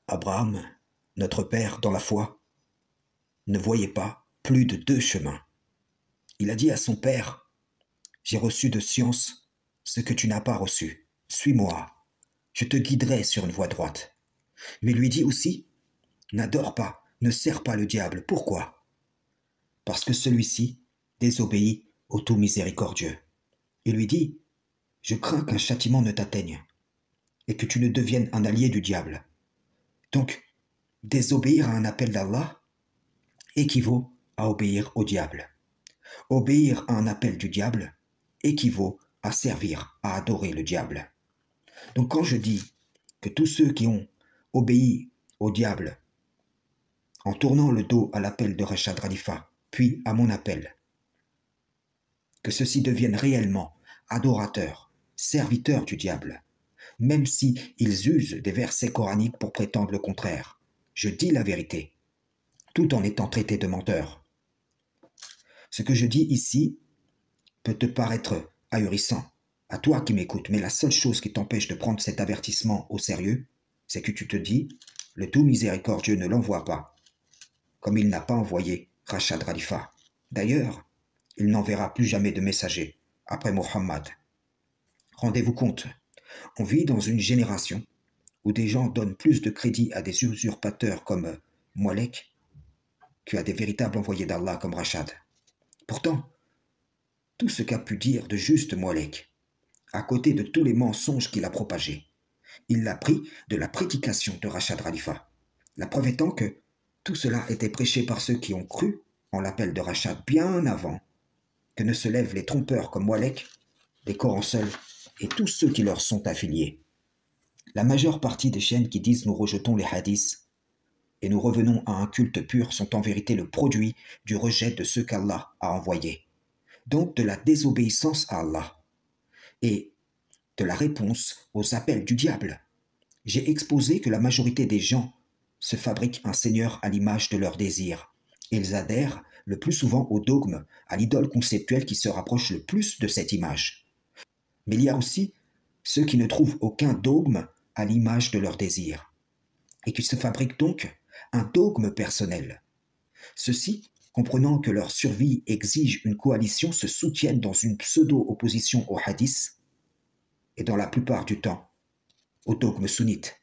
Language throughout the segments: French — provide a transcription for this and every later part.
Abraham, notre père dans la foi, ne voyait pas plus de 2 chemins. Il a dit à son père, « J'ai reçu de science ce que tu n'as pas reçu. Suis-moi, je te guiderai sur une voie droite. » Mais il lui dit aussi, « N'adore pas, ne sers pas le diable. » Pourquoi? Parce que celui-ci désobéit au tout miséricordieux. Il lui dit, « Je crains qu'un châtiment ne t'atteigne et que tu ne deviennes un allié du diable. » Donc, désobéir à un appel d'Allah équivaut à obéir au diable. Obéir à un appel du diable équivaut à servir, à adorer le diable. Donc quand je dis que tous ceux qui ont obéi au diable en tournant le dos à l'appel de Rachad Khalifa, puis à mon appel, que ceux-ci deviennent réellement adorateurs, serviteurs du diable, même si ils usent des versets coraniques pour prétendre le contraire. Je dis la vérité, tout en étant traité de menteur. Ce que je dis ici peut te paraître ahurissant à toi qui m'écoutes, mais la seule chose qui t'empêche de prendre cet avertissement au sérieux, c'est que tu te dis, le tout miséricordieux ne l'envoie pas, comme il n'a pas envoyé Rachad Khalifa. D'ailleurs, il n'enverra plus jamais de messager après Mohammed. Rendez-vous compte, on vit dans une génération où des gens donnent plus de crédit à des usurpateurs comme Molek qu'à des véritables envoyés d'Allah comme Rachad. Pourtant, tout ce qu'a pu dire de juste Molek, à côté de tous les mensonges qu'il a propagés, il l'a pris de la prédication de Rachad Khalifa. La preuve étant que tout cela était prêché par ceux qui ont cru en l'appel de Rachad bien avant que ne se lèvent les trompeurs comme Molek, les Corans seuls et tous ceux qui leur sont affiliés. La majeure partie des chaînes qui disent nous rejetons les hadiths et nous revenons à un culte pur sont en vérité le produit du rejet de ceux qu'Allah a envoyés, donc de la désobéissance à Allah et de la réponse aux appels du diable. J'ai exposé que la majorité des gens se fabriquent un seigneur à l'image de leurs désirs. Ils adhèrent le plus souvent au dogme, à l'idole conceptuelle qui se rapproche le plus de cette image. Mais il y a aussi ceux qui ne trouvent aucun dogme à l'image de leurs désirs et qui se fabriquent donc un dogme personnel. Ceux-ci, comprenant que leur survie exige une coalition, se soutiennent dans une pseudo-opposition au hadith et dans la plupart du temps au dogme sunnite.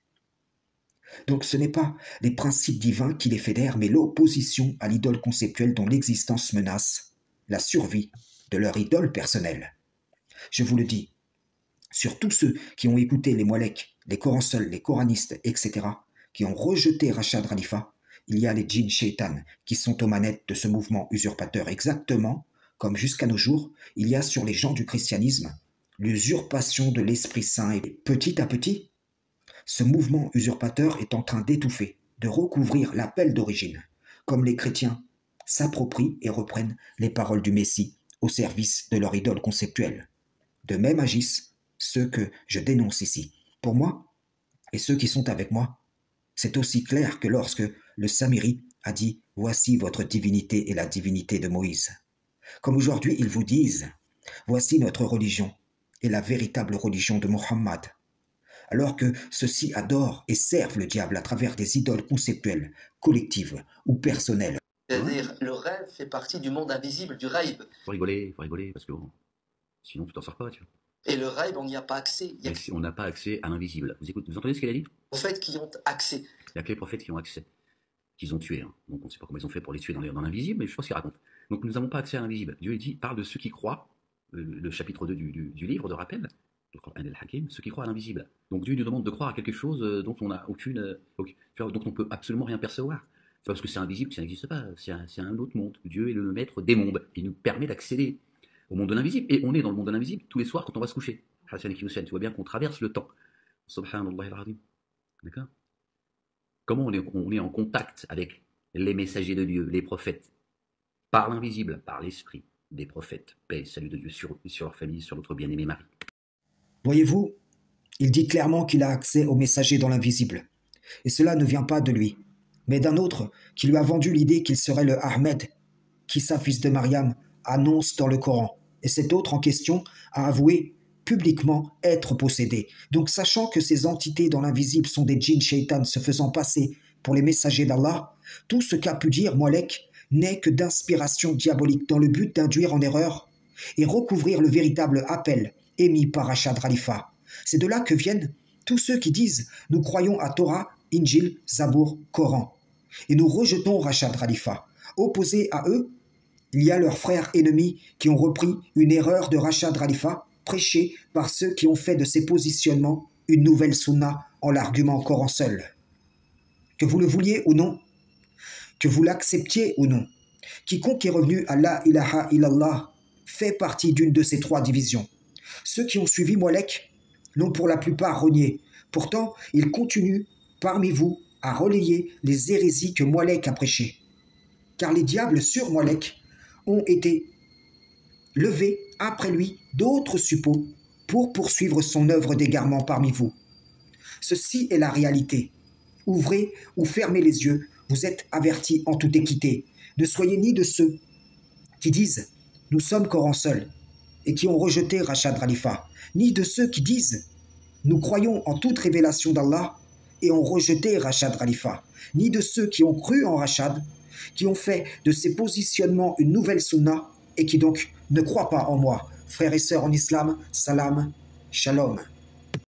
Donc ce n'est pas les principes divins qui les fédèrent, mais l'opposition à l'idole conceptuelle dont l'existence menace la survie de leur idole personnelle. Je vous le dis, sur tous ceux qui ont écouté les Molek, les Corans seuls, les coranistes, etc., qui ont rejeté Rachad Khalifa, il y a les djinns shaitan qui sont aux manettes de ce mouvement usurpateur, exactement comme jusqu'à nos jours, il y a sur les gens du christianisme l'usurpation de l'Esprit Saint. Et petit à petit, ce mouvement usurpateur est en train d'étouffer, de recouvrir l'appel d'origine, comme les chrétiens s'approprient et reprennent les paroles du Messie au service de leur idole conceptuelle. De même agissent ceux que je dénonce ici. Pour moi, et ceux qui sont avec moi, c'est aussi clair que lorsque le Samiri a dit « Voici votre divinité et la divinité de Moïse ». Comme aujourd'hui, ils vous disent « Voici notre religion et la véritable religion de Mohammed ». Alors que ceux-ci adorent et servent le diable à travers des idoles conceptuelles, collectives ou personnelles. C'est-à-dire, le rêve fait partie du monde invisible, du rêve. Faut rigoler, parce que bon, sinon tu t'en sors pas, tu vois. Et le rêve, on n'y a pas accès. Mais on n'a pas accès à l'invisible. Vous entendez ce qu'elle a dit? Les prophètes qui ont accès. Il n'y a que les prophètes qui ont accès, qu'ils ont tués. Hein. Donc on ne sait pas comment ils ont fait pour les tuer dans l'invisible, mais je pense qu'ils racontent. Donc nous n'avons pas accès à l'invisible. Dieu parle de ceux qui croient, le chapitre 2 du livre de rappel, le Coran al-Hakim, ceux qui croient à l'invisible. Donc Dieu nous demande de croire à quelque chose dont on n'a dont on peut absolument rien percevoir. C'est pas parce que c'est invisible que ça n'existe pas. C'est un autre monde. Dieu est le maître des mondes. Il nous permet d'accéder au monde de l'invisible. Et on est dans le monde de l'invisible tous les soirs quand on va se coucher. Hassan et Hussein, tu vois bien qu'on traverse le temps. Subhanallah al-Azim. D'accord? Comment on est en contact avec les messagers de Dieu, les prophètes, par l'invisible, par l'esprit des prophètes. Paix et salut de Dieu sur leur famille, sur notre bien-aimé Marie. Voyez-vous, il dit clairement qu'il a accès aux messagers dans l'invisible. Et cela ne vient pas de lui, mais d'un autre qui lui a vendu l'idée qu'il serait le Ahmed, qu'Issa, fils de Mariam, annonce dans le Coran. Et cet autre en question a avoué publiquement être possédés. Donc, sachant que ces entités dans l'invisible sont des djinns shaitan se faisant passer pour les messagers d'Allah, tout ce qu'a pu dire Molek n'est que d'inspiration diabolique dans le but d'induire en erreur et recouvrir le véritable appel émis par Rachad Khalifa. C'est de là que viennent tous ceux qui disent « Nous croyons à Torah, Injil, Zabour, Coran » et nous rejetons Rachad Khalifa. Opposés à eux, il y a leurs frères ennemis qui ont repris une erreur de Rachad Khalifa prêchée par ceux qui ont fait de ces positionnements une nouvelle sunna en l'argument Coran seul. Que vous le vouliez ou non, que vous l'acceptiez ou non, quiconque est revenu à la ilaha illallah fait partie d'une de ces trois divisions. Ceux qui ont suivi Molek l'ont pour la plupart renié. Pourtant, il continue parmi vous à relayer les hérésies que Molek a prêchées. Car les diables sur Molek ont été levés après lui d'autres suppôts pour poursuivre son œuvre d'égarement parmi vous. Ceci est la réalité. Ouvrez ou fermez les yeux, vous êtes avertis en toute équité. Ne soyez ni de ceux qui disent « Nous sommes Coran seul » et qui ont rejeté Rachad Khalifa, ni de ceux qui disent « Nous croyons en toute révélation d'Allah » et ont rejeté Rachad Khalifa, ni de ceux qui ont cru en Rachad, qui ont fait de ces positionnements une nouvelle sunna et qui donc ne croient pas en moi. Frères et sœurs en islam, salam, shalom.